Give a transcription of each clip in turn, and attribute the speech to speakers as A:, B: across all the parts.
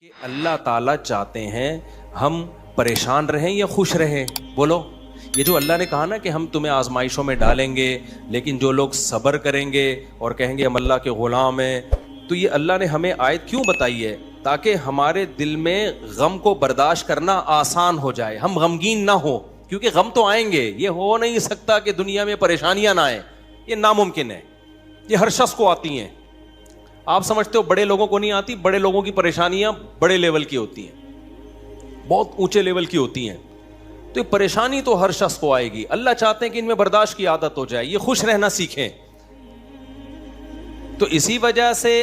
A: کہ اللہ تعالیٰ چاہتے ہیں ہم پریشان رہیں یا خوش رہیں؟ بولو. یہ جو اللہ نے کہا نا کہ ہم تمہیں آزمائشوں میں ڈالیں گے لیکن جو لوگ صبر کریں گے اور کہیں گے ہم اللہ کے غلام ہیں، تو یہ اللہ نے ہمیں آیت کیوں بتائی ہے؟ تاکہ ہمارے دل میں غم کو برداشت کرنا آسان ہو جائے، ہم غمگین نہ ہو، کیونکہ غم تو آئیں گے. یہ ہو نہیں سکتا کہ دنیا میں پریشانیاں نہ آئیں، یہ ناممکن ہے. یہ ہر شخص کو آتی ہیں. آپ سمجھتے ہو بڑے لوگوں کو نہیں آتی؟ بڑے لوگوں کی پریشانیاں بڑے لیول کی ہوتی ہیں، بہت اونچے لیول کی ہوتی ہیں. تو یہ پریشانی تو ہر شخص کو آئے گی. اللہ چاہتے ہیں کہ ان میں برداشت کی عادت ہو جائے، یہ خوش رہنا سیکھیں. تو اسی وجہ سے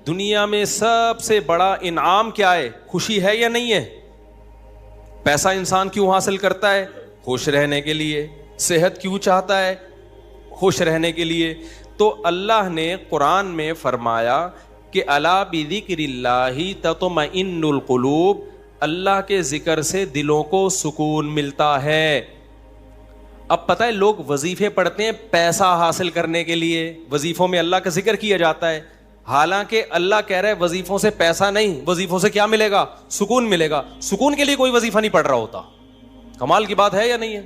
A: دنیا میں سب سے بڑا انعام کیا ہے؟ خوشی ہے یا نہیں ہے؟ پیسہ انسان کیوں حاصل کرتا ہے؟ خوش رہنے کے لیے. صحت کیوں چاہتا ہے؟ خوش رہنے کے لیے. تو اللہ نے قرآن میں فرمایا کہ الا بذکر اللہ تطمئن القلوب، اللہ کے ذکر سے دلوں کو سکون ملتا ہے. اب پتہ ہے لوگ وظیفے پڑھتے ہیں پیسہ حاصل کرنے کے لیے، وظیفوں میں اللہ کا ذکر کیا جاتا ہے، حالانکہ اللہ کہہ رہا ہے وظیفوں سے پیسہ نہیں، وظیفوں سے کیا ملے گا؟ سکون ملے گا. سکون کے لیے کوئی وظیفہ نہیں پڑھ رہا ہوتا. کمال کی بات ہے یا نہیں ہے؟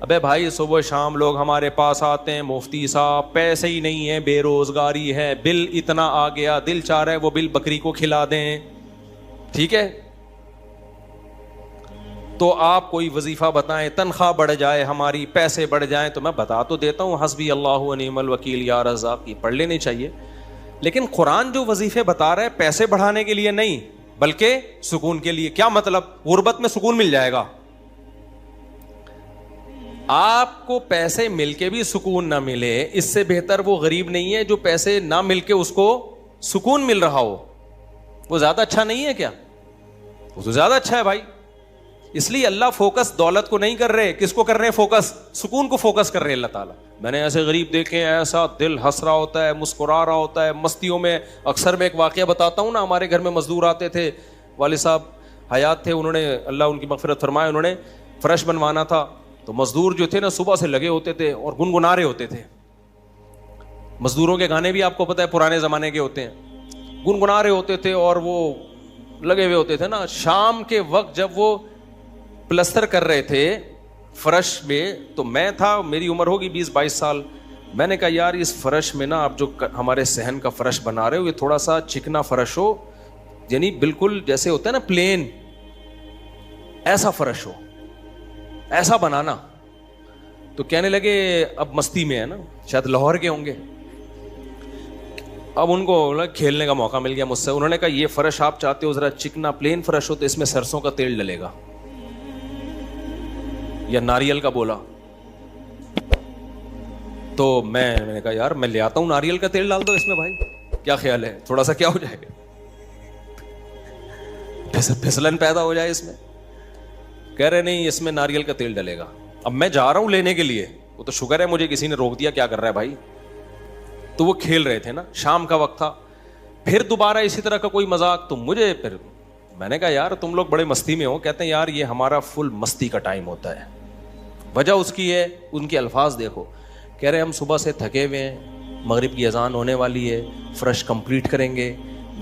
A: ابے بھائی صبح شام لوگ ہمارے پاس آتے ہیں، مفتی صاحب پیسے ہی نہیں ہیں، بے روزگاری ہے، بل اتنا آ گیا، دل چاہ رہا ہے وہ بل بکری کو کھلا دیں. ٹھیک ہے، تو آپ کوئی وظیفہ بتائیں، تنخواہ بڑھ جائے ہماری، پیسے بڑھ جائیں. تو میں بتا تو دیتا ہوں حسبی اللہ و نعم الوکیل یا رزاق، یہ پڑھ لینی چاہیے. لیکن قرآن جو وظیفے بتا رہا ہے پیسے بڑھانے کے لیے نہیں بلکہ سکون کے لیے. کیا مطلب؟ غربت میں سکون مل جائے گا. آپ کو پیسے مل کے بھی سکون نہ ملے، اس سے بہتر وہ غریب نہیں ہے جو پیسے نہ مل کے اس کو سکون مل رہا ہو. وہ زیادہ اچھا نہیں ہے کیا؟ وہ تو زیادہ اچھا ہے بھائی. اس لیے اللہ فوکس دولت کو نہیں کر رہے، کس کو کر رہے ہیں فوکس؟ سکون کو فوکس کر رہے ہیں اللہ تعالیٰ. میں نے ایسے غریب دیکھے ہیں، ایسا دل ہنس رہا ہوتا ہے، مسکرا رہا ہوتا ہے مستیوں میں. اکثر میں ایک واقعہ بتاتا ہوں نا، ہمارے گھر میں مزدور آتے تھے، والد صاحب حیات تھے، انہوں نے اللہ ان کی مغفرت فرمائے، انہوں نے فرش بنوانا تھا. تو مزدور جو تھے نا صبح سے لگے ہوتے تھے اور گنگنا رہے ہوتے تھے. مزدوروں کے گانے بھی آپ کو پتہ ہے پرانے زمانے کے ہوتے ہیں، گنگنا رہے ہوتے تھے اور وہ لگے ہوئے ہوتے تھے نا. شام کے وقت جب وہ پلستر کر رہے تھے فرش میں، تو میں تھا، میری عمر ہوگی 20-22 سال. میں نے کہا یار اس فرش میں نا آپ جو ہمارے صحن کا فرش بنا رہے ہو، یہ تھوڑا سا چکنا فرش ہو، یعنی بالکل جیسے ہوتا ہے نا پلین، ایسا فرش ہو، ایسا بنانا. تو کہنے لگے اب مستی میں ہے نا، شاید لاہور کے ہوں گے. اب ان کو کھیلنے کا موقع مل گیا مجھ سے. انہوں نے کہا یہ فرش آپ چاہتے ہو ذرا چکنا پلین فرش ہو تو اس میں سرسوں کا تیل ڈلے گا یا ناریل کا. بولا تو میں نے کہا یار میں لے آتا ہوں ناریل کا تیل ڈال دو اس میں بھائی، کیا خیال ہے؟ تھوڑا سا کیا ہو جائے گا، پھسلن پیدا ہو جائے اس میں. کہہ رہے نہیں اس میں ناریل کا تیل ڈلے گا. اب میں جا رہا ہوں لینے کے لیے، وہ تو شکر ہے مجھے کسی نے روک دیا، کیا کر رہا ہے بھائی. تو وہ کھیل رہے تھے نا، شام کا وقت تھا. پھر دوبارہ اسی طرح کا کوئی مذاق، تو مجھے پھر میں نے کہا یار تم لوگ بڑے مستی میں ہو. کہتے ہیں یار یہ ہمارا فل مستی کا ٹائم ہوتا ہے. وجہ اس کی ہے، ان کے الفاظ دیکھو. کہہ رہے ہم صبح سے تھکے ہوئے ہیں، مغرب کی اذان ہونے والی ہے، فرش کمپلیٹ کریں گے،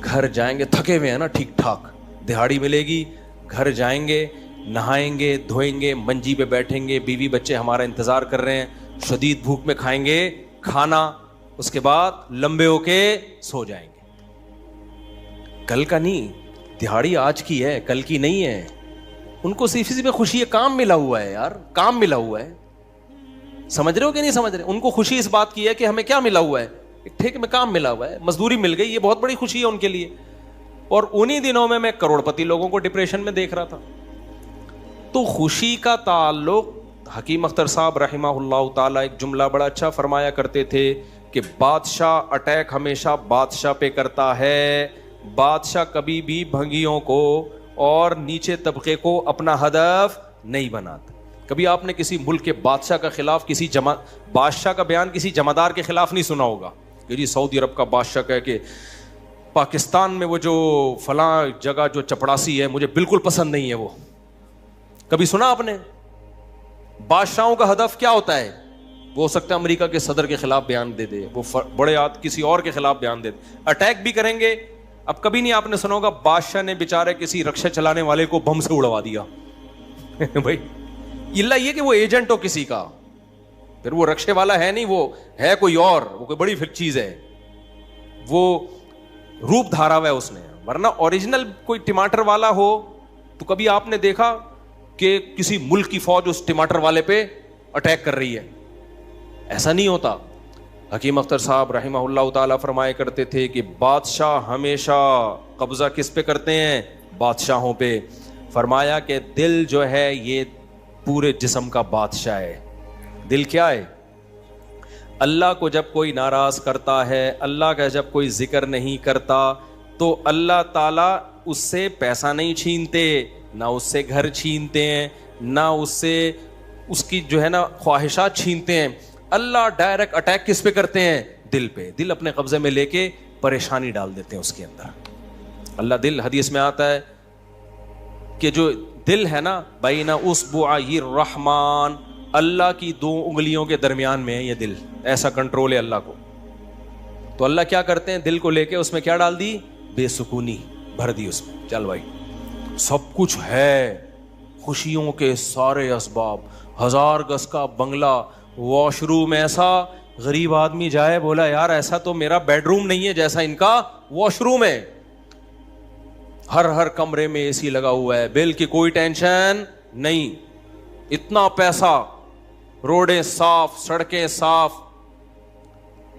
A: گھر جائیں گے، تھکے ہوئے ہیں نا ٹھیک ٹھاک، دہاڑی ملے گی، گھر جائیں گے، نہائیں گے، دھوئیں گے، منجی پہ بیٹھیں گے، بیوی بچے ہمارا انتظار کر رہے ہیں، شدید بھوک میں کھائیں گے کھانا، اس کے بعد لمبے ہو کے سو جائیں گے. کل کا نہیں، دہاڑی آج کی ہے، کل کی نہیں ہے. ان کو صرف اسی میں خوشی ہے، کام ملا ہوا ہے یار، کام ملا ہوا ہے. سمجھ رہے ہو کہ نہیں سمجھ رہے؟ ان کو خوشی اس بات کی ہے کہ ہمیں کیا ملا ہوا ہے؟ ایک ٹھیک میں کام ملا ہوا ہے، مزدوری مل گئی، یہ بہت بڑی خوشی ہے ان کے لیے. اور انہی دنوں میں کروڑ پتی لوگوں کو ڈپریشن میں دیکھ رہا تھا. تو خوشی کا تعلق، حکیم اختر صاحب رحمہ اللہ تعالیٰ ایک جملہ بڑا اچھا فرمایا کرتے تھے کہ بادشاہ اٹیک ہمیشہ بادشاہ پہ کرتا ہے، بادشاہ کبھی بھی بھنگیوں کو اور نیچے طبقے کو اپنا ہدف نہیں بناتا. کبھی آپ نے کسی ملک کے بادشاہ کا خلاف کسی بادشاہ کا بیان کسی جمعدار کے خلاف نہیں سنا ہوگا کہ جی سعودی عرب کا بادشاہ کہے کہ پاکستان میں وہ جو فلاں جگہ جو چپڑاسی ہے مجھے بالکل پسند نہیں ہے. وہ کبھی سنا آپ نے؟ بادشاہوں کا ہدف کیا ہوتا ہے؟ وہ ہو سکتا ہے امریکہ کے صدر کے خلاف بیان دے دے، وہ بڑے کسی اور کے خلاف بیان دے دے. اٹیک بھی کریں گے اب کبھی نہیں آپ نے سنا ہوگا بادشاہ نے بیچارے کسی رکشا چلانے والے کو بم سے اڑوا دیا بھائی اللہ یہ کہ وہ ایجنٹ ہو کسی کا, پھر وہ رکشے والا ہے نہیں, وہ ہے کوئی اور, وہ کوئی بڑی چیز ہے, وہ روپ دھارا ہوا ہے اس نے. ورنہ اوریجنل کوئی ٹماٹر والا ہو تو کبھی آپ نے دیکھا کہ کسی ملک کی فوج اس ٹماٹر والے پہ اٹیک کر رہی ہے؟ ایسا نہیں ہوتا. حکیم اختر صاحب رحمہ اللہ تعالیٰ فرمایا کرتے تھے کہ بادشاہ ہمیشہ قبضہ کس پہ کرتے ہیں؟ بادشاہوں پہ. فرمایا کہ دل جو ہے یہ پورے جسم کا بادشاہ ہے. دل کیا ہے؟ اللہ کو جب کوئی ناراض کرتا ہے, اللہ کا جب کوئی ذکر نہیں کرتا, تو اللہ تعالیٰ اس سے پیسہ نہیں چھینتے, نہ اس سے گھر چھینتے ہیں, نہ اس سے اس کی جو ہے نا خواہشات چھینتے ہیں. اللہ ڈائریکٹ اٹیک کس پہ کرتے ہیں؟ دل پہ. دل اپنے قبضے میں لے کے پریشانی ڈال دیتے ہیں اس کے اندر. اللہ دل, حدیث میں آتا ہے کہ جو دل ہے نا بین اصبعی الرحمن, اللہ کی 2 انگلیوں کے درمیان میں ہے یہ دل. ایسا کنٹرول ہے اللہ کو. تو اللہ کیا کرتے ہیں؟ دل کو لے کے اس میں کیا ڈال دی؟ بے سکونی بھر دی اس میں. چل بھائی سب کچھ ہے, خوشیوں کے سارے اسباب, 1000 گز کا بنگلہ, واش روم ایسا, غریب آدمی جائے بولا یار ایسا تو میرا بیڈ روم نہیں ہے جیسا ان کا واش روم ہے. ہر کمرے میں اے سی لگا ہوا ہے, بل کی کوئی ٹینشن نہیں, اتنا پیسہ, روڈیں صاف, سڑکیں صاف,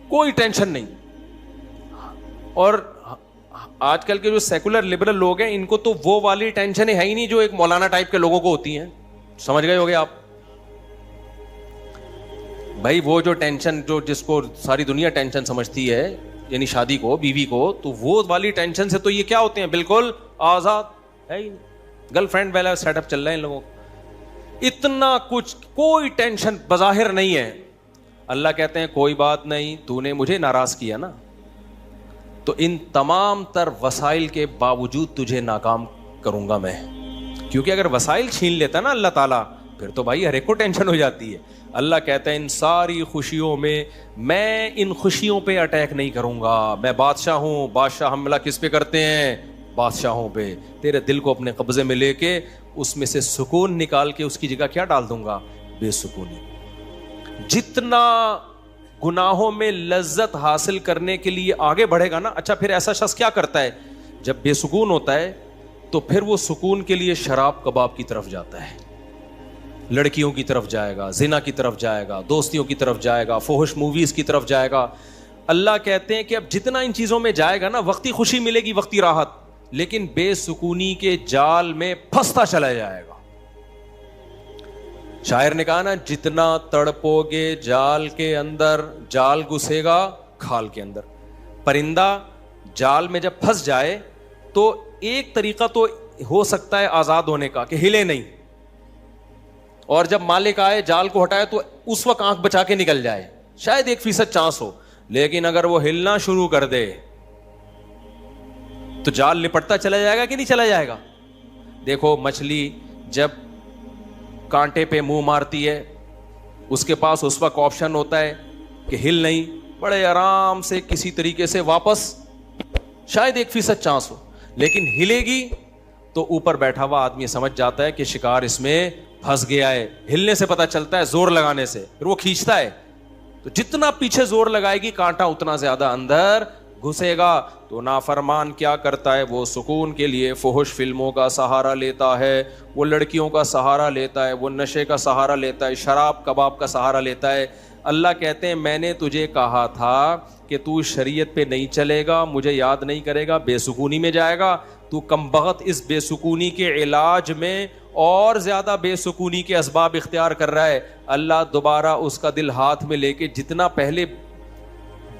A: کوئی ٹینشن نہیں. اور آج کل کے جو سیکولر لبرل لوگ ہیں ان کو تو وہ والی ٹینشن ہے ہی نہیں جو ایک مولانا ٹائپ کے لوگوں کو ہوتی ہیں. سمجھ گئے ہوگے آپ بھائی؟ وہ جو ٹینشن جو جس کو ساری دنیا ٹینشن سمجھتی ہے, یعنی شادی کو, بیوی کو, تو وہ والی ٹینشن سے تو یہ کیا ہوتے ہیں؟ بالکل آزاد ہے ہی نہیں. گرل فرینڈ والا سیٹ اپ چل رہا ہے ان لوگوں کو, اتنا کچھ, کوئی ٹینشن بظاہر نہیں ہے. اللہ کہتے ہیں کوئی بات نہیں, تو نے مجھے ناراض کیا نا, تو ان تمام تر وسائل کے باوجود تجھے ناکام کروں گا میں. کیونکہ اگر وسائل چھین لیتا نا اللہ تعالیٰ, پھر تو بھائی ہر ایک کو ٹینشن ہو جاتی ہے. اللہ کہتا ہے ان ساری خوشیوں میں ان خوشیوں پہ اٹیک نہیں کروں گا. میں بادشاہ ہوں, بادشاہ حملہ کس پہ کرتے ہیں؟ بادشاہوں پہ. تیرے دل کو اپنے قبضے میں لے کے اس میں سے سکون نکال کے اس کی جگہ کیا ڈال دوں گا؟ بے سکونی. جتنا گناہوں میں لذت حاصل کرنے کے لیے آگے بڑھے گا نا, اچھا پھر ایسا شخص کیا کرتا ہے جب بے سکون ہوتا ہے؟ تو پھر وہ سکون کے لیے شراب کباب کی طرف جاتا ہے, لڑکیوں کی طرف جائے گا, زنا کی طرف جائے گا, دوستیوں کی طرف جائے گا, فحش موویز کی طرف جائے گا. اللہ کہتے ہیں کہ اب جتنا ان چیزوں میں جائے گا نا, وقتی خوشی ملے گی, وقتی راحت, لیکن بے سکونی کے جال میں پھنستا چلا جائے گا. شاعر نے کہا نا, جتنا تڑپو گے جال کے اندر, جال گھسے گا کھال کے اندر. پرندہ جال میں جب پھنس جائے تو ایک طریقہ تو ہو سکتا ہے آزاد ہونے کا کہ ہلے نہیں, اور جب مالک آئے جال کو ہٹائے تو اس وقت آنکھ بچا کے نکل جائے, شاید 1% چانس ہو. لیکن اگر وہ ہلنا شروع کر دے تو جال لپٹتا چلا جائے گا کہ نہیں چلا جائے گا؟ دیکھو مچھلی جب کانٹے پہ منہ مارتی ہے, اس کے پاس اس وقت آپشن ہوتا ہے کہ ہل نہیں, بڑے آرام سے کسی طریقے سے واپس, شاید 1% چانس ہو, لیکن ہلے گی تو اوپر بیٹھا ہوا آدمی سمجھ جاتا ہے کہ شکار اس میں پھنس گیا ہے. ہلنے سے پتہ چلتا ہے, زور لگانے سے, پھر وہ کھینچتا ہے. تو جتنا پیچھے زور لگائے گی کانٹا اتنا زیادہ اندر گھسے گا. تو نافرمان کیا کرتا ہے؟ وہ سکون کے لیے فحش فلموں کا سہارا لیتا ہے, وہ لڑکیوں کا سہارا لیتا ہے, وہ نشے کا سہارا لیتا ہے, شراب کباب کا سہارا لیتا ہے. اللہ کہتے ہیں میں نے تجھے کہا تھا کہ تو شریعت پہ نہیں چلے گا, مجھے یاد نہیں کرے گا, بے سکونی میں جائے گا. تو کمبخت اس بے سکونی کے علاج میں اور زیادہ بے سکونی کے اسباب اختیار کر رہا ہے. اللہ دوبارہ اس کا دل ہاتھ میں لے کے جتنا پہلے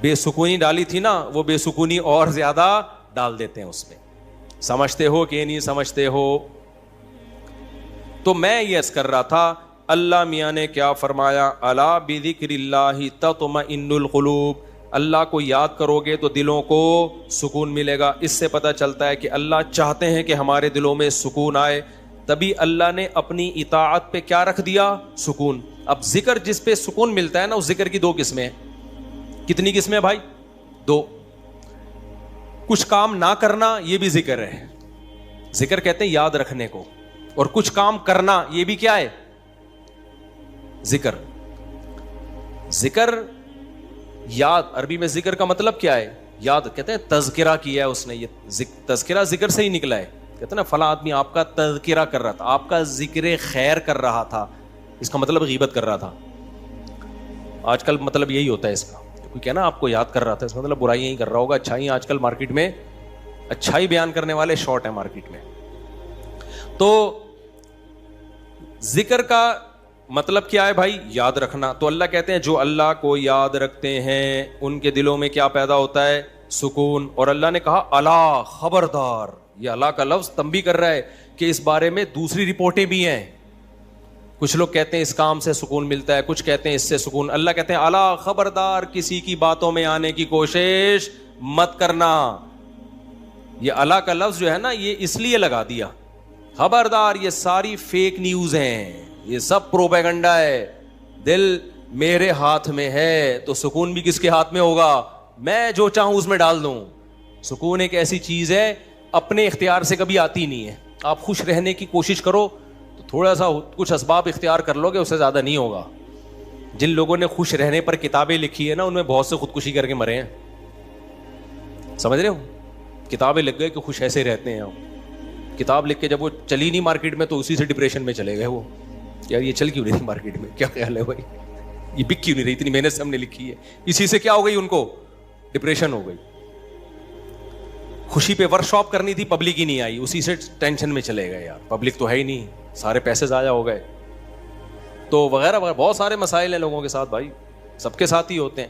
A: بے سکونی ڈالی تھی نا, وہ بے سکونی اور زیادہ ڈال دیتے ہیں اس میں. سمجھتے ہو کہ نہیں سمجھتے ہو؟ تو میں یہ عرض کر رہا تھا, اللہ میاں نے کیا فرمایا, الا بذکر اللہ تطمئن القلوب. اللہ کو یاد کرو گے تو دلوں کو سکون ملے گا. اس سے پتہ چلتا ہے کہ اللہ چاہتے ہیں کہ ہمارے دلوں میں سکون آئے, تبھی اللہ نے اپنی اطاعت پہ کیا رکھ دیا؟ سکون. اب ذکر جس پہ سکون ملتا ہے نا, اس ذکر کی 2 قسمیں ہیں. کتنی قسمیں بھائی؟ 2. کچھ کام نہ کرنا یہ بھی ذکر ہے. ذکر کہتے ہیں یاد رکھنے کو, اور کچھ کام کرنا یہ بھی کیا ہے؟ ذکر. ذکر یاد, عربی میں ذکر کا مطلب کیا ہے؟ یاد. کہتے ہیں تذکرہ کیا ہے اس نے, یہ تذکرہ ذکر سے ہی نکلا ہے. کہتے ہیں نا فلاں آدمی آپ کا تذکرہ کر رہا تھا, آپ کا ذکر خیر کر رہا تھا, اس کا مطلب غیبت کر رہا تھا. آج کل مطلب یہی ہوتا ہے اس کا, کوئی کہنا آپ کو یاد کر رہا تھا, اس کا مطلب برائیاں ہی کر رہا ہوگا. اچھائی آج کل مارکیٹ میں, اچھائی بیان کرنے والے شارٹ ہیں مارکیٹ میں. تو ذکر کا مطلب کیا ہے بھائی؟ یاد رکھنا. تو اللہ کہتے ہیں جو اللہ کو یاد رکھتے ہیں ان کے دلوں میں کیا پیدا ہوتا ہے؟ سکون. اور اللہ نے کہا الا, خبردار. یہ اللہ کا لفظ تنبیہ کر رہا ہے کہ اس بارے میں دوسری رپورٹیں بھی ہیں. کچھ لوگ کہتے ہیں اس کام سے سکون ملتا ہے, کچھ کہتے ہیں اس سے سکون. اللہ کہتے ہیں الا, خبردار, کسی کی باتوں میں آنے کی کوشش مت کرنا. یہ اللہ کا لفظ جو ہے نا, یہ اس لیے لگا دیا, خبردار, یہ ساری فیک نیوز ہیں, یہ سب پروپیگنڈا ہے. دل میرے ہاتھ میں ہے تو سکون بھی کس کے ہاتھ میں ہوگا؟ میں جو چاہوں اس میں ڈال دوں. سکون ایک ایسی چیز ہے اپنے اختیار سے کبھی آتی نہیں ہے. آپ خوش رہنے کی کوشش کرو تو تھوڑا سا کچھ اسباب اختیار کر لو گے, اس سے زیادہ نہیں ہوگا. جن لوگوں نے خوش رہنے پر کتابیں لکھی ہے نا, ان میں بہت سے خودکشی کر کے مرے ہیں. سمجھ رہے ہو؟ کتابیں لکھ گئے کہ خوش ایسے رہتے ہیں. کتاب لکھ کے جب وہ چلی نہیں مارکیٹ میں تو اسی سے ڈپریشن میں چلے گئے. وہ یار یہ چل کیوں نہیں مارکیٹ میں, کیا خیال ہے بھائی, یہ بک کیوں نہیں رہی, اتنی محنت سے ہم نے لکھی ہے. اسی سے کیا ہو گئی, ان کو ڈپریشن ہو گئی. خوشی پہ ورک شاپ کرنی تھی, پبلک ہی نہیں آئی, اسی سے ٹینشن میں چلے گئے. یار پبلک تو ہے ہی نہیں, سارے پیسے ضائع ہو گئے. تو وغیرہ وغیرہ بہت سارے مسائل ہیں لوگوں کے ساتھ بھائی, سب کے ساتھ ہی ہوتے ہیں.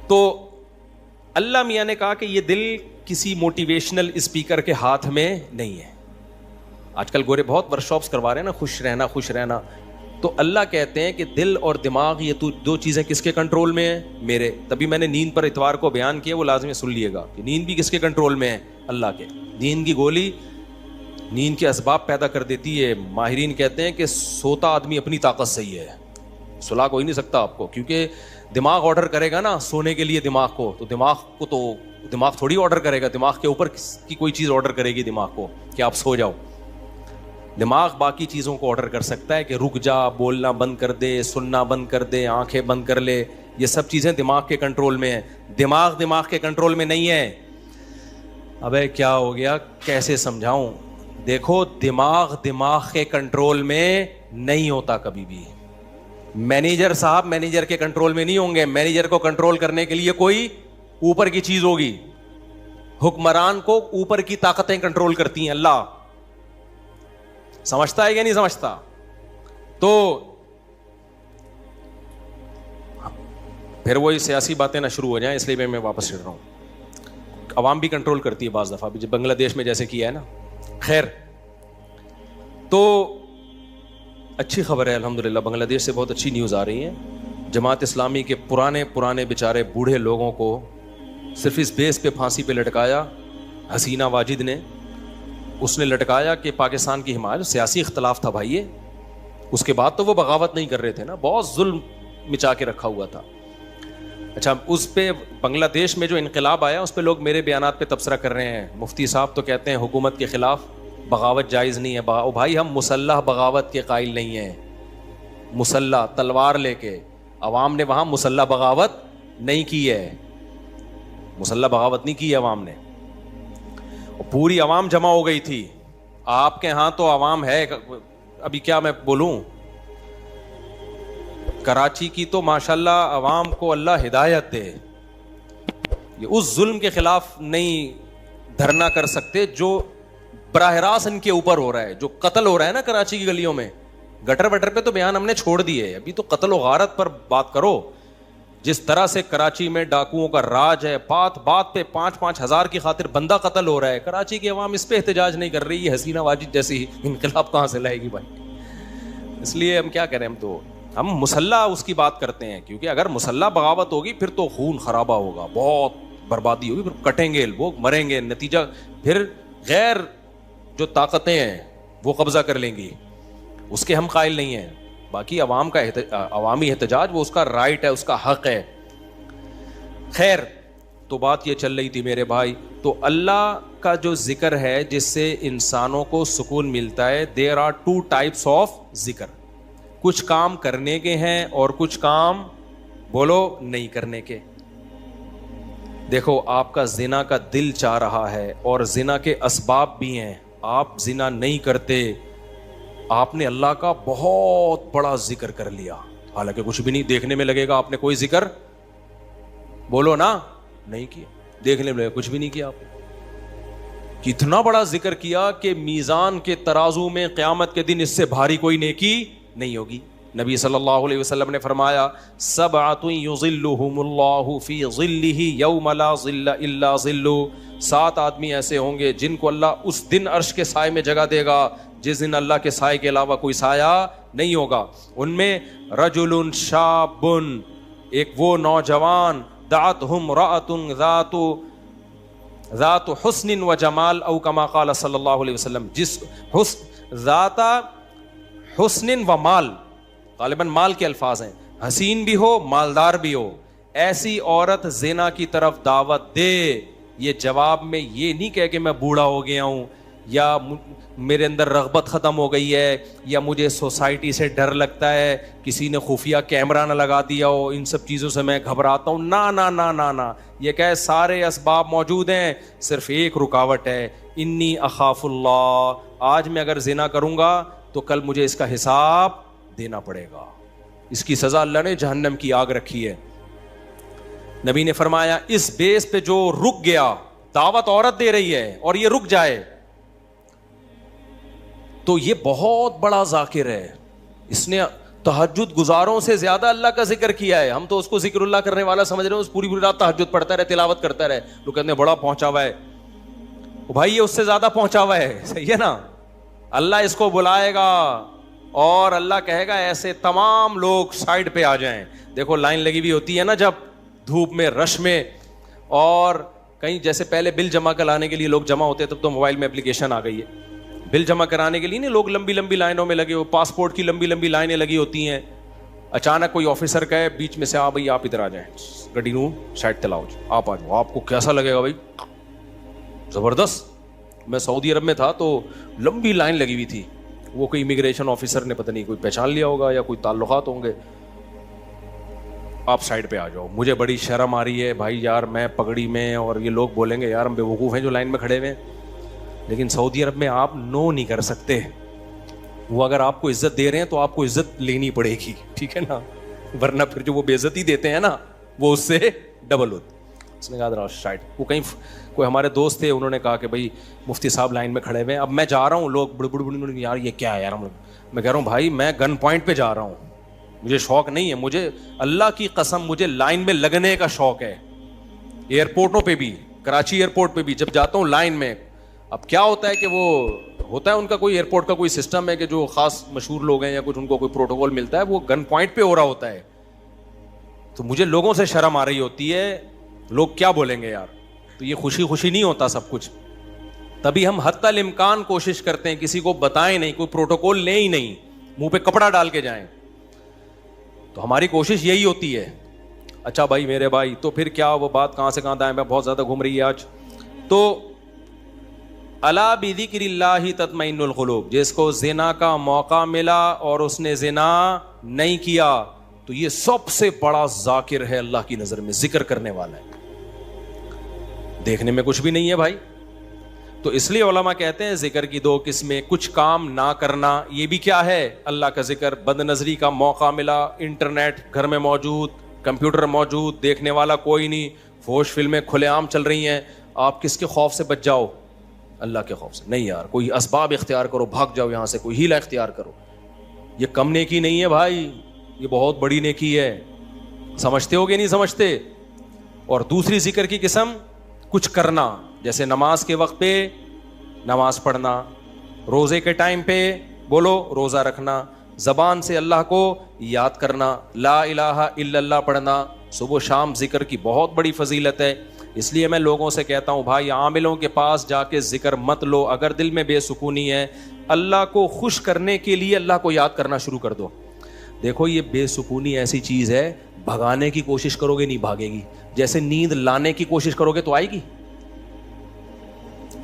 A: تو اللہ میاں نے کہا کہ یہ دل کسی موٹیویشنل اسپیکر کے ہاتھ میں نہیں ہے. آج کل گورے بہت ورک شاپس کروا رہے ہیں نا, خوش رہنا خوش رہنا. تو اللہ کہتے ہیں کہ دل اور دماغ یہ دو چیزیں کس کے کنٹرول میں ہیں؟ میرے. تبھی میں نے نیند پر اتوار کو بیان کیا, وہ لازمی سن لیے گا کہ نیند بھی کس کے کنٹرول میں ہے؟ اللہ کے. نیند کی گولی نیند کے اسباب پیدا کر دیتی ہے. ماہرین کہتے ہیں کہ سوتا آدمی اپنی طاقت سے ہی ہے, سلا کوئی نہیں سکتا آپ کو, کیونکہ دماغ آرڈر کرے گا نا سونے کے لیے دماغ کو, تو دماغ تھوڑی آرڈر کرے گا, دماغ کے اوپر کی کوئی چیز آرڈر کرے گی دماغ کو کہ آپ سو جاؤ. دماغ باقی چیزوں کو آرڈر کر سکتا ہے کہ رک جا, بولنا بند کر دے, سننا بند کر دے, آنکھیں بند کر لے. یہ سب چیزیں دماغ کے کنٹرول میں ہیں. دماغ کے کنٹرول میں نہیں ہے. ابے کیا ہو گیا, کیسے سمجھاؤں؟ دیکھو دماغ کے کنٹرول میں نہیں ہوتا کبھی بھی. مینیجر صاحب مینیجر کے کنٹرول میں نہیں ہوں گے. مینیجر کو کنٹرول کرنے کے لیے کوئی اوپر کی چیز ہوگی. حکمران کو اوپر کی طاقتیں کنٹرول کرتی ہیں. اللہ سمجھتا ہے یا نہیں سمجھتا؟ تو پھر وہی سیاسی باتیں نہ شروع ہو جائیں, اس لیے میں واپس چڑھ رہا ہوں. عوام بھی کنٹرول کرتی ہے بعض دفعہ, جب بنگلہ دیش میں جیسے کیا ہے نا. خیر, تو اچھی خبر ہے الحمدللہ, بنگلہ دیش سے بہت اچھی نیوز آ رہی ہیں. جماعت اسلامی کے پرانے بیچارے بوڑھے لوگوں کو صرف اس بیس پہ پھانسی پہ لٹکایا حسینہ واجد نے. اس نے لٹکایا کہ پاکستان کی حمایت, سیاسی اختلاف تھا بھائی. اس کے بعد تو وہ بغاوت نہیں کر رہے تھے نا, بہت ظلم مچا کے رکھا ہوا تھا. اچھا, اس پہ بنگلہ دیش میں جو انقلاب آیا اس پہ لوگ میرے بیانات پہ تبصرہ کر رہے ہیں. مفتی صاحب تو کہتے ہیں حکومت کے خلاف بغاوت جائز نہیں ہے. بھائی ہم مسلح بغاوت کے قائل نہیں ہیں. مسلح تلوار لے کے, عوام نے وہاں مسلح بغاوت نہیں کی ہے. مسلح بغاوت نہیں کی ہے عوام نے. پوری عوام جمع ہو گئی تھی. آپ کے ہاں تو عوام ہے, ابھی کیا میں بولوں, کراچی کی تو ماشاءاللہ عوام کو اللہ ہدایت دے. یہ اس ظلم کے خلاف نہیں دھرنا کر سکتے جو براہ راست ان کے اوپر ہو رہا ہے, جو قتل ہو رہا ہے نا کراچی کی گلیوں میں. گٹر وٹر پہ تو بیان ہم نے چھوڑ دیے, ابھی تو قتل و غارت پر بات کرو. جس طرح سے کراچی میں ڈاکوؤں کا راج ہے, بات پہ 5-5 ہزار کی خاطر بندہ قتل ہو رہا ہے. کراچی کی عوام اس پہ احتجاج نہیں کر رہی. یہ حسینہ واجد جیسی انقلاب کہاں سے لائے گی بھائی؟ اس لیے ہم کیا کریں, ہم مسلح اس کی بات کرتے ہیں, کیونکہ اگر مسلح بغاوت ہوگی پھر تو خون خرابہ ہوگا, بہت بربادی ہوگی, پھر کٹیں گے لوگ, مریں گے. نتیجہ پھر غیر جو طاقتیں ہیں وہ قبضہ کر لیں گی. اس کے ہم قائل نہیں ہیں. باقی عوام کا عوامی احتجاج وہ اس کا رائٹ ہے, اس کا حق ہے. خیر, تو بات یہ چل رہی تھی میرے بھائی, تو اللہ کا جو ذکر ہے جس سے انسانوں کو سکون ملتا ہے, there are two types of ذکر. کچھ کام کرنے کے ہیں اور کچھ کام بولو نہیں کرنے کے. دیکھو آپ کا زنا کا دل چاہ رہا ہے اور زنا کے اسباب بھی ہیں, آپ زنا نہیں کرتے, آپ نے اللہ کا بہت بڑا ذکر کر لیا, حالانکہ کچھ بھی نہیں, دیکھنے میں لگے گا آپ نے کوئی ذکر بولو نا نہیں کیا, دیکھنے میں لگے کچھ بھی نہیں کیا آپ نے. کتنا بڑا ذکر کیا کہ میزان کے ترازو میں قیامت کے دن اس سے بھاری کوئی نیکی نہیں ہوگی. نبی صلی اللہ علیہ وسلم نے فرمایا, سبعۃ یظلھم اللہ فی ظلہ یوم لا ظل الا ظلہ, 7 آدمی ایسے ہوں گے جن کو اللہ اس دن عرش کے سائے میں جگہ دے گا جس دن اللہ کے سائے کے علاوہ کوئی سایہ نہیں ہوگا. ان میں رجل شاب, ایک وہ نوجوان, دعتہ امرأۃ ذات حسن و جمال او کما قال صلی اللہ علیہ وسلم, جس ذات حسن و مال, غالباً مال کے الفاظ ہیں, حسین بھی ہو مالدار بھی ہو, ایسی عورت زنا کی طرف دعوت دے. یہ جواب میں یہ نہیں کہے کہ میں بوڑھا ہو گیا ہوں یا میرے اندر رغبت ختم ہو گئی ہے یا مجھے سوسائٹی سے ڈر لگتا ہے, کسی نے خفیہ کیمرہ نہ لگا دیا ہو, ان سب چیزوں سے میں گھبراتا ہوں. نا نا نا نا نا, یہ کہے سارے اسباب موجود ہیں, صرف ایک رکاوٹ ہے, انی اخاف اللہ, آج میں اگر زنا کروں گا تو کل مجھے اس کا حساب دینا پڑے گا, اس کی سزا اللہ نے جہنم کی آگ رکھی ہے. نبی نے فرمایا اس بیس پہ جو رک گیا, دعوت عورت دے رہی ہے اور یہ رک جائے تو یہ بہت بڑا ذاکر ہے, اس نے تہجد گزاروں سے زیادہ اللہ کا ذکر کیا ہے. ہم تو اس کو ذکر اللہ کرنے والا سمجھ رہے ہیں, اس پوری رات تہجد پڑھتا رہے, تلاوت کرتا رہے, لوگ کہتے ہیں بڑا پہنچا ہوا ہے. بھائی یہ اس سے زیادہ پہنچا ہوا ہے, صحیح ہے نا. اللہ اس کو بلائے گا اور اللہ کہے گا ایسے تمام لوگ سائڈ پہ آ جائیں. دیکھو لائن لگی ہوئی ہوتی ہے نا جب دھوپ میں, رش میں, اور کہیں جیسے پہلے بل جمع کرانے کے لیے لوگ جمع ہوتے, تب تو موبائل میں اپلیکیشن آ گئی ہے, بل جمع کرانے کے لیے نہیں لوگ لمبی لمبی لائنوں میں لگے ہو, پاسپورٹ کی لمبی لمبی لائنیں لگی ہوتی ہیں. اچانک کوئی آفیسر کہے بیچ میں سے, بھائی آپ ادھر آ جائیں, گڈی نو سائڈ تلاؤ, آپ آ جاؤ. آپ کو کیسا لگے گا بھائی؟ زبردست. میں سعودی عرب میں تھا تو لمبی لائن لگی ہوئی تھی, وہ کوئی امیگریشن آفیسر نے پتہ نہیں کوئی پہچان لیا ہوگا یا کوئی تعلقات ہوں گے, آپ سائڈ پہ آ جاؤ. مجھے بڑی شرم آ رہی ہے بھائی یار, میں پگڑی میں, اور یہ لوگ بولیں گے یار ہم بیوقوف ہیں جو لائن میں کھڑے ہوئے ہیں, لیکن سعودی عرب میں آپ نو نہیں کر سکتے. وہ اگر آپ کو عزت دے رہے ہیں تو آپ کو عزت لینی پڑے گی, ٹھیک ہے نا, ورنہ پھر جو وہ بے عزتی دیتے ہیں نا وہ اس سے ڈبل ہوتی. اس نے کہا سائڈ. وہ کہیں کوئی ہمارے دوست تھے, انہوں نے کہا کہ بھائی مفتی صاحب لائن میں کھڑے ہوئے ہیں, اب میں جا رہا ہوں, لوگ بڑے بڑے یار یہ کیا ہے یار, میں کہہ رہا ہوں بھائی میں گن پوائنٹ پہ جا رہا ہوں, مجھے شوق نہیں ہے, مجھے اللہ کی قسم مجھے لائن میں لگنے کا شوق ہے. ایئرپورٹوں پہ بھی, کراچی ایئرپورٹ پہ بھی جب جاتا ہوں لائن میں, اب کیا ہوتا ہے کہ وہ ہوتا ہے ان کا کوئی ایئرپورٹ کا کوئی سسٹم ہے کہ جو خاص مشہور لوگ ہیں یا کچھ ان کو کوئی پروٹوکول ملتا ہے, وہ گن پوائنٹ پہ ہو رہا ہوتا ہے, تو مجھے لوگوں سے شرم آ رہی ہوتی ہے, لوگ کیا بولیں گے یار. تو یہ خوشی خوشی نہیں ہوتا سب کچھ, تبھی ہم حتی الامکان کوشش کرتے ہیں کسی کو بتائیں نہیں, کوئی پروٹوکول لیں ہی نہیں, منہ پہ کپڑا ڈال کے جائیں. تو ہماری کوشش یہی ہوتی ہے. اچھا بھائی میرے بھائی, تو پھر کیا وہ بات کہاں سے کہاں دائیں میں بہت زیادہ گھوم رہی ہے آج. تو الا بذکر اللہ تطمئن القلوب, جس کو زنا کا موقع ملا اور اس نے زنا نہیں کیا تو یہ سب سے بڑا ذاکر ہے اللہ کی نظر میں, ذکر کرنے والا ہے. دیکھنے میں کچھ بھی نہیں ہے بھائی. تو اس لیے علماء کہتے ہیں ذکر کی 2 قسمیں, کچھ کام نہ کرنا, یہ بھی کیا ہے اللہ کا ذکر. بد نظری کا موقع ملا, انٹرنیٹ گھر میں موجود, کمپیوٹر موجود, دیکھنے والا کوئی نہیں, فوش فلمیں کھلے عام چل رہی ہیں, آپ کس کے خوف سے بچ جاؤ؟ اللہ کے خوف سے. نہیں یار, کوئی اسباب اختیار کرو, بھاگ جاؤ یہاں سے, کوئی ہیلا اختیار کرو. یہ کم نیکی نہیں ہے بھائی, یہ بہت بڑی نیکی ہے. سمجھتے ہو گے نہیں سمجھتے؟ اور دوسری ذکر کی قسم کچھ کرنا, جیسے نماز کے وقت پہ نماز پڑھنا, روزے کے ٹائم پہ بولو روزہ رکھنا, زبان سے اللہ کو یاد کرنا, لا الہ الا اللہ پڑھنا. صبح شام ذکر کی بہت بڑی فضیلت ہے. اس لیے میں لوگوں سے کہتا ہوں بھائی عاملوں کے پاس جا کے ذکر مت لو. اگر دل میں بے سکونی ہے, اللہ کو خوش کرنے کے لیے اللہ کو یاد کرنا شروع کر دو. دیکھو یہ بے سکونی ایسی چیز ہے, بھگانے کی کوشش کرو گے نہیں بھاگے گی, جیسے نیند لانے کی کوشش کرو گے تو آئے گی.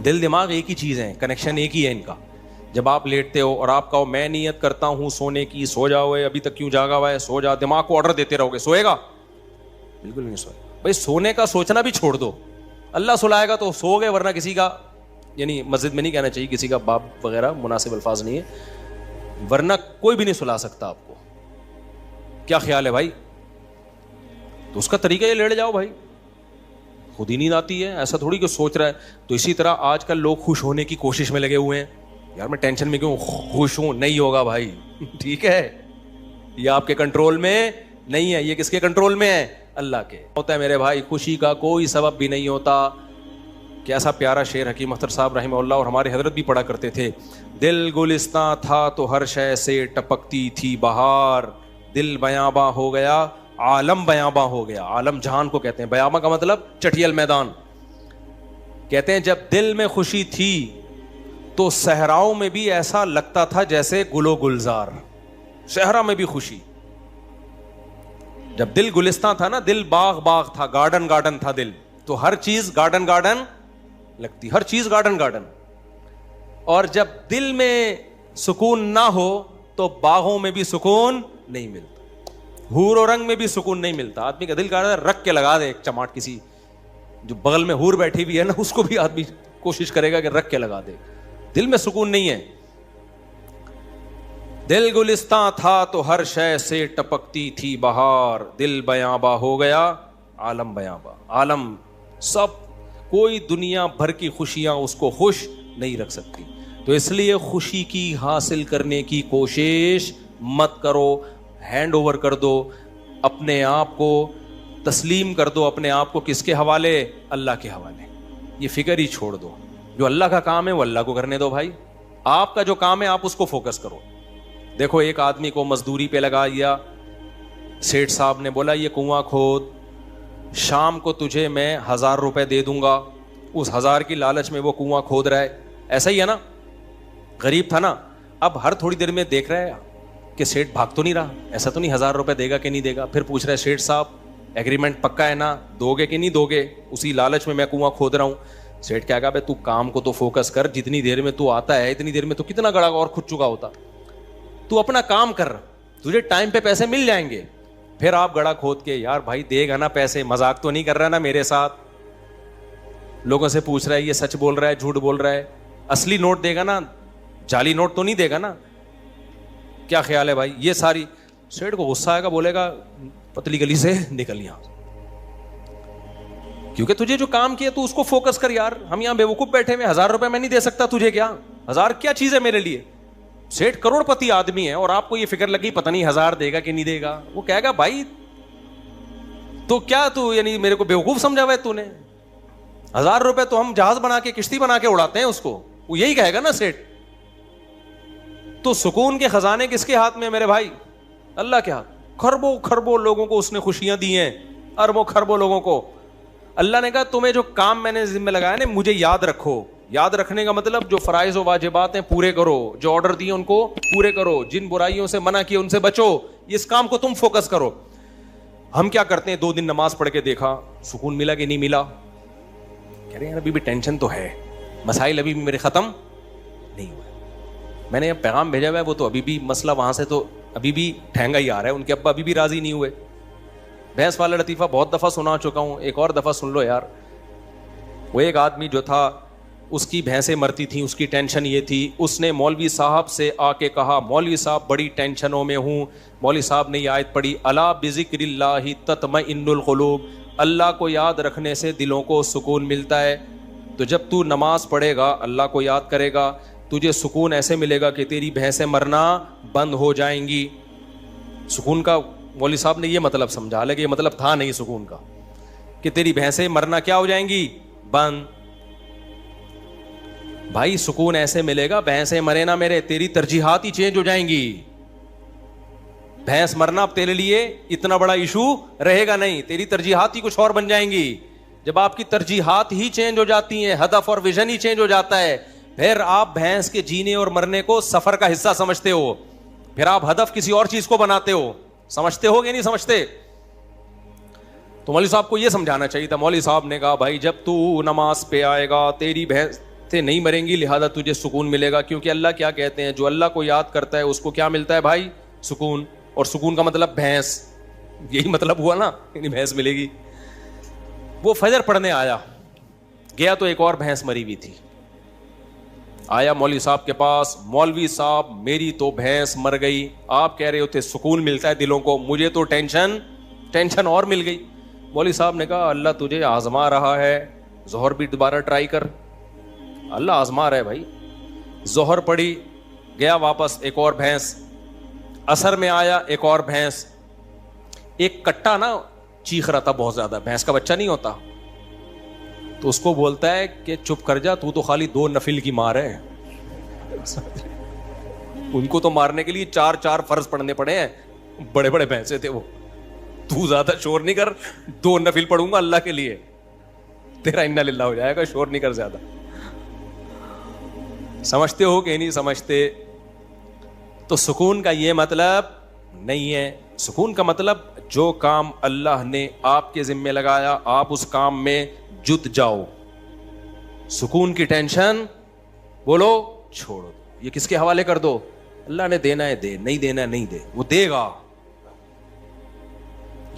A: دل دماغ ایک ہی چیز ہے, کنیکشن ایک ہی ہے ان کا. جب آپ لیٹتے ہو اور آپ کہو میں نیت کرتا ہوں سونے کی, سو جاؤ, ابھی تک کیوں جاگا ہوا ہے, سو جا, دماغ کو آرڈر دیتے رہو گے, سوئے گا؟ بالکل نہیں سوئے گا. بھائی سونے کا سوچنا بھی چھوڑ دو, اللہ سلائے گا تو سو گئے, ورنہ کسی کا, یعنی مسجد میں نہیں کہنا چاہیے, کسی کا باپ وغیرہ مناسب الفاظ نہیں ہے, ورنہ کوئی بھی نہیں سلا سکتا آپ کو. کیا خیال ہے بھائی؟ تو اس کا طریقہ یہ لیٹ جاؤ بھائی, خود ہی نیند آتی ہے, ایسا تھوڑی کہ سوچ رہا ہے. تو اسی طرح آج کل لوگ خوش ہونے کی کوشش میں لگے ہوئے ہیں, یار میں ٹینشن میں کیوں خوش ہوں, نہیں ہوگا بھائی. ٹھیک ہے, یہ آپ کے کنٹرول میں نہیں ہے, یہ کس کے کنٹرول میں ہے؟ اللہ کے. ہوتا ہے میرے بھائی, خوشی کا کوئی سبب بھی نہیں ہوتا. کیسا پیارا شعر حکیم اختر صاحب رحمہ اللہ اور ہمارے حضرت بھی پڑھا کرتے تھے. دل گلستاں تھا تو ہر شے سے ٹپکتی تھی بہار, دل بیاباں ہو گیا عالم بیاباں ہو گیا. عالم جہان کو کہتے ہیں, بیاباں کا مطلب چٹیل میدان. کہتے ہیں جب دل میں خوشی تھی تو صحراؤں میں بھی ایسا لگتا تھا جیسے گل و گلزار. صحرا میں بھی خوشی. جب دل گلستان تھا نا, دل باغ باغ تھا, گارڈن گارڈن تھا دل, تو ہر چیز گارڈن گارڈن لگتی, ہر چیز گارڈن گارڈن. اور جب دل میں سکون نہ ہو تو باغوں میں بھی سکون نہیں ملتا, حور و رنگ میں بھی سکون نہیں ملتا. آدمی کا دل کہہ رہا ہے رکھ کے لگا دے ایک چماٹ, کسی جو بغل میں حور بیٹھی ہوئی ہے نا اس کو بھی آدمی کوشش کرے گا کہ رکھ کے لگا دے. دل میں سکون نہیں ہے. دل گلستان تھا تو ہر شے سے ٹپکتی تھی بہار, دل بیاباں ہو گیا عالم بیاباں. عالم سب, کوئی دنیا بھر کی خوشیاں اس کو خوش نہیں رکھ سکتی. تو اس لیے خوشی کی حاصل کرنے کی کوشش مت کرو, ہینڈ اوور کر دو اپنے آپ کو, تسلیم کر دو اپنے آپ کو. کس کے حوالے؟ اللہ کے حوالے. یہ فکر ہی چھوڑ دو, جو اللہ کا کام ہے وہ اللہ کو کرنے دو بھائی. آپ کا جو کام ہے آپ اس کو فوکس کرو. دیکھو ایک آدمی کو مزدوری پہ لگا دیا, سیٹھ صاحب نے بولا یہ کنواں کھود, شام کو تجھے میں 1000 روپے دے دوں گا. اس 1000 کی لالچ میں وہ کنواں کھود رہا ہے. ایسا ہی ہے نا, غریب تھا نا. اب ہر تھوڑی دیر میں دیکھ رہا ہے کہ سیٹھ بھاگ تو نہیں رہا, ایسا تو نہیں 1000 روپے دے گا کہ نہیں دے گا. پھر پوچھ رہا ہے سیٹھ صاحب ایگریمنٹ پکا ہے نا, دو گے کہ نہیں دو گے؟ اسی لالچ میں کنواں کھود رہا ہوں. سیٹھ کیا کہا بھائی تو کام کو تو فوکس کر, جتنی دیر میں تو آتا ہے اتنی دیر میں تو کتنا گڑا اور کھد چکا ہوتا. تو اپنا کام کر, تجھے ٹائم پہ پیسے مل جائیں گے. پھر آپ گڑا کھود کے, یار بھائی دے گا نا پیسے, مذاق تو نہیں کر رہا نا میرے ساتھ. لوگوں سے پوچھ رہا ہے یہ سچ بول رہا ہے جھوٹ بول رہا ہے, اصلی نوٹ دے گا نا, جعلی نوٹ تو نہیں دے گا نا. کیا خیال ہے بھائی؟ یہ ساری. سیٹھ کو غصہ آئے گا, بولے گا پتلی گلی سے نکل یہاں, کیونکہ تجھے جو کام کیا تو اس کو فوکس کر. یار ہم یہاں بیوقوف بیٹھے ہوئے, 1000 روپے میں نہیں دے سکتا تجھے, کیا 1000 کیا چیز ہے میرے لیے؟ سیٹھ کروڑ پتی آدمی ہے اور آپ کو یہ فکر لگی پتہ نہیں 1000 دے گا کہ نہیں دے گا. وہ کہے گا بھائی تو کیا تو یعنی میرے کو بیوقوف سمجھا ہوا ہے تو نے؟ 1000 روپے تو ہم جہاز بنا کے کشتی بنا کے اڑاتے ہیں اس کو, وہ یہی کہے گا نا سیٹھ. تو سکون کے خزانے کس کے ہاتھ میں میرے بھائی؟ اللہ کے ہاتھ. کھربوں کھربوں لوگوں کو اس نے خوشیاں دی ہیں, اربوں کھربوں لوگوں کو. اللہ نے کہا تمہیں جو کام میں نے ذمہ لگایا نا مجھے یاد رکھو. یاد رکھنے کا مطلب جو فرائض و واجبات ہیں پورے کرو, جو آرڈر دیے ان کو پورے کرو, جن برائیوں سے منع کیے ان سے بچو. اس کام کو تم فوکس کرو. ہم کیا کرتے ہیں, 2 دن نماز پڑھ کے دیکھا سکون ملا کہ نہیں ملا, کہہ رہے ہیں ابھی بھی ٹینشن تو ہے, مسائل ابھی بھی میرے ختم نہیں ہوئے. میں نے پیغام بھیجا ہوا ہے, وہ تو ابھی بھی مسئلہ وہاں سے تو ابھی بھی ٹھہنگا ہی آ رہا ہے, ان کے ابا ابھی بھی راضی نہیں ہوئے. بھینس والا لطیفہ بہت دفعہ سنا چکا ہوں, ایک اور دفعہ سن لو یار. وہ ایک آدمی جو تھا اس کی بھینسیں مرتی تھیں, اس کی ٹینشن یہ تھی, اس نے مولوی صاحب سے آ کے کہا مولوی صاحب بڑی ٹینشنوں میں ہوں. مولوی صاحب نے یہ آیت پڑھی الا بذکر اللہ تطمئن القلوب, اللہ کو یاد رکھنے سے دلوں کو سکون ملتا ہے. تو جب تو نماز پڑھے گا اللہ کو یاد کرے گا, تجھے سکون ایسے ملے گا کہ تیری بھینسیں مرنا بند ہو جائیں گی. سکون کا مولوی صاحب نے یہ مطلب سمجھا, حالانکہ یہ مطلب تھا نہیں سکون کا, کہ تیری بھینسیں مرنا کیا ہو جائیں گی, بند. بھائی سکون ایسے ملے گا, بھینسیں مرے نہ میرے, تیری ترجیحات ہی چینج ہو جائیں گی. بھینس مرنا اب تیرے لیے اتنا بڑا ایشو رہے گا نہیں, تیری ترجیحات ہی کچھ اور بن جائیں گی. جب آپ کی ترجیحات ہی چینج ہو جاتی ہیں, ہدف اور ویژن ہی چینج ہو جاتا ہے, پھر آپ بھینس کے جینے اور مرنے کو سفر کا حصہ سمجھتے ہو, پھر آپ ہدف کسی اور چیز کو بناتے ہو. سمجھتے ہو کہ نہیں سمجھتے؟ تو مولوی صاحب کو یہ سمجھانا چاہیے تھا. مولوی صاحب نے کہا بھائی جب تو نماز پہ آئے گا تیری بھینسیں نہیں مریں گی, لہذا تجھے سکون ملے گا, کیونکہ اللہ کیا کہتے ہیں, جو اللہ کو یاد کرتا ہے اس کو کیا ملتا ہے بھائی, سکون. اور سکون کا مطلب بھینس, یہی مطلب ہوا نا, یعنی بھینس ملے گی. وہ فجر پڑھنے آیا, گیا تو ایک اور بھینس مری ہوئی تھی. آیا مولوی صاحب کے پاس, مولوی صاحب میری تو بھینس مر گئی, آپ کہہ رہے ہوتے سکون ملتا ہے دلوں کو, مجھے تو ٹینشن اور مل گئی. مولوی صاحب نے کہا اللہ تجھے آزما رہا ہے, ظہر بھی دوبارہ ٹرائی کر, اللہ آزما رہا ہے بھائی. ظہر پڑی, گیا واپس, ایک اور بھینس. عصر میں آیا, ایک اور بھینس. ایک کٹا نا چیخ رہا تھا بہت زیادہ, بھینس کا بچہ نہیں ہوتا, تو اس کو بولتا ہے کہ چپ کر جا, تو خالی 2 نفل کی مار ہے. ان کو تو مارنے کے لیے 4 فرض پڑھنے پڑے ہیں, بڑے بڑے بھینسے تھے وہ. تو زیادہ شور نہیں کر, 2 نفل پڑھوں گا اللہ کے لیے, تیرا انا للہ ہو جائے گا, شور نہیں کر زیادہ. سمجھتے ہو کہ نہیں سمجھتے؟ تو سکون کا یہ مطلب نہیں ہے. سکون کا مطلب جو کام اللہ نے آپ کے ذمے لگایا آپ اس کام میں جت جاؤ. سکون کی ٹینشن بولو چھوڑو, یہ کس کے حوالے کر دو, اللہ نے دینا ہے دے, نہیں دینا ہے نہیں دے, وہ دے گا.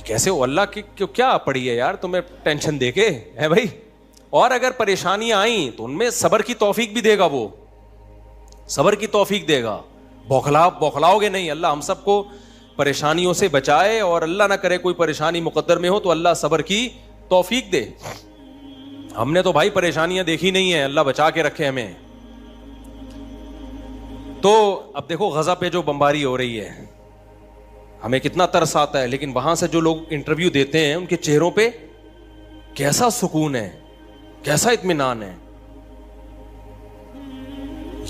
A: کیسے ہو, اللہ کی کیا پڑی ہے یار تمہیں ٹینشن دے کے ہے بھائی. اور اگر پریشانیاں آئیں تو ان میں صبر کی توفیق بھی دے گا, وہ صبر کی توفیق دے گا. بوکھلاؤ گے نہیں. اللہ ہم سب کو پریشانیوں سے بچائے, اور اللہ نہ کرے کوئی پریشانی مقدر میں ہو تو اللہ صبر کی توفیق دے. ہم نے تو بھائی پریشانیاں دیکھی نہیں ہیں, اللہ بچا کے رکھے ہمیں. تو اب دیکھو غزہ پہ جو بمباری ہو رہی ہے, ہمیں کتنا ترس آتا ہے, لیکن وہاں سے جو لوگ انٹرویو دیتے ہیں ان کے چہروں پہ کیسا سکون ہے, کیسا اطمینان ہے.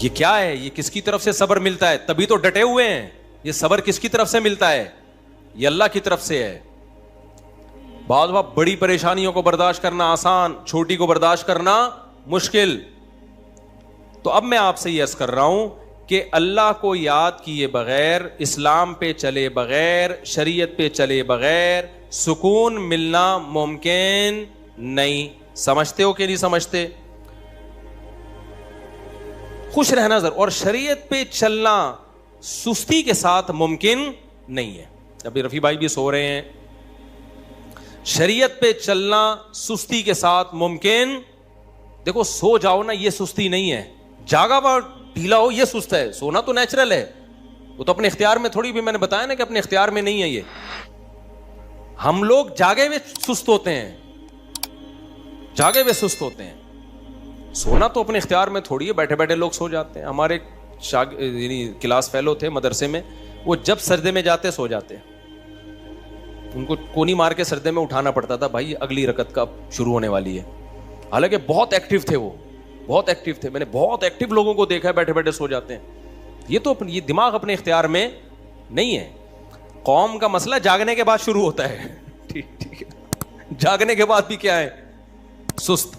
A: یہ کیا ہے, یہ کس کی طرف سے صبر ملتا ہے؟ تبھی تو ڈٹے ہوئے ہیں. یہ صبر کس کی طرف سے ملتا ہے؟ یہ اللہ کی طرف سے ہے. بعض وقت بڑی پریشانیوں کو برداشت کرنا آسان, چھوٹی کو برداشت کرنا مشکل. تو اب میں آپ سے یہ عرض کر رہا ہوں کہ اللہ کو یاد کیے بغیر, اسلام پہ چلے بغیر, شریعت پہ چلے بغیر سکون ملنا ممکن نہیں. سمجھتے ہو کہ نہیں سمجھتے؟ خوش رہنا ضرور, اور شریعت پہ چلنا سستی کے ساتھ ممکن نہیں ہے. ابھی رفیع بھائی بھی سو رہے ہیں. شریعت پہ چلنا سستی کے ساتھ ممکن, دیکھو سو جاؤ نا یہ سستی نہیں ہے, جاگا ہوا ڈھیلا ہو یہ سست ہے. سونا تو نیچرل ہے, وہ تو اپنے اختیار میں تھوڑی بھی, میں نے بتایا نا کہ اپنے اختیار میں نہیں ہے یہ. ہم لوگ جاگے ہوئے سست ہوتے ہیں, جاگے ہوئے سست ہوتے ہیں. سونا تو اپنے اختیار میں تھوڑی ہے, بیٹھے بیٹھے لوگ سو جاتے ہیں. ہمارے یعنی کلاس فیلو تھے مدرسے میں, وہ جب سجدے میں جاتے سو جاتے, ان کو کونی مار کے سجدے میں اٹھانا پڑتا تھا, بھائی اگلی رکعت کا شروع ہونے والی ہے. حالانکہ بہت ایکٹیو تھے وہ, بہت ایکٹیو تھے. میں نے بہت ایکٹیو لوگوں کو دیکھا ہے بیٹھے بیٹھے سو جاتے ہیں. یہ تو یہ دماغ اپنے اختیار میں نہیں ہے. قوم کا مسئلہ جاگنے کے بعد شروع ہوتا ہے. ٹھیک ہے, جاگنے کے بعد بھی کیا ہے, سست.